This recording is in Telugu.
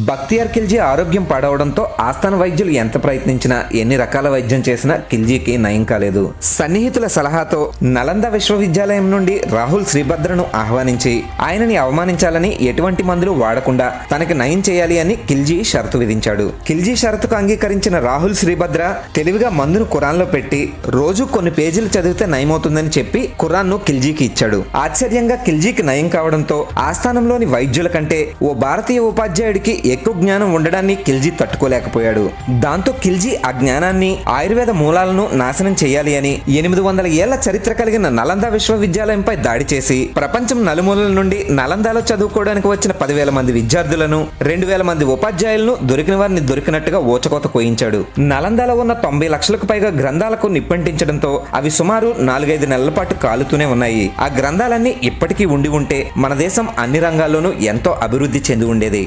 బక్తియార్ ఖిల్జీ ఆరోగ్యం పాడవడంతో ఆస్థాన వైద్యులు ఎంత ప్రయత్నించినా ఎన్ని రకాల వైద్యం చేసినా ఖిల్జీకి నయం కాలేదు. సన్నిహితుల సలహాతో నలంద విశ్వవిద్యాలయం నుండి రాహుల్ శ్రీభద్రను ఆహ్వానించి ఆయనని అవమానించాలని, ఎటువంటి మందులు వాడకుండా తనకి నయం చేయాలి అని ఖిల్జీ షరతు విధించాడు. ఖిల్జీ షరతుకు అంగీకరించిన రాహుల్ శ్రీభద్ర తెలివిగా మందును ఖురాన్లో పెట్టి రోజు కొన్ని పేజీలు చదివితే నయమవుతుందని చెప్పి ఖురాన్ను ఖిల్జీకి ఇచ్చాడు. ఆశ్చర్యంగా ఖిల్జీకి నయం కావడంతో ఆస్థానంలోని వైద్యుల కంటే ఓ భారతీయ ఉపాధ్యాయుడికి ఎక్కువ జ్ఞానం ఉండడాన్ని ఖిల్జీ తట్టుకోలేకపోయాడు. దాంతో ఖిల్జీ ఆ జ్ఞానాన్ని, ఆయుర్వేద మూలాలను నాశనం చేయాలి అని 800 ఏళ్ల చరిత్ర కలిగిన నలంద విశ్వవిద్యాలయంపై దాడి చేసి ప్రపంచం నలుమూలల నుండి నలందాలో చదువుకోవడానికి వచ్చిన 10,000 మంది విద్యార్థులను, 2,000 మంది ఉపాధ్యాయులను దొరికిన వారిని దొరికినట్టుగా ఓచకోత కోయించాడు. నలందాలో ఉన్న 90 లక్షలకు పైగా గ్రంథాలకు నిప్పంటించడంతో అవి సుమారు 4-5 నెలల పాటు కాలుతూనే ఉన్నాయి. ఆ గ్రంథాలన్నీ ఇప్పటికీ ఉండి ఉంటే మన దేశం అన్ని రంగాల్లోనూ ఎంతో అభివృద్ధి చెంది ఉండేది.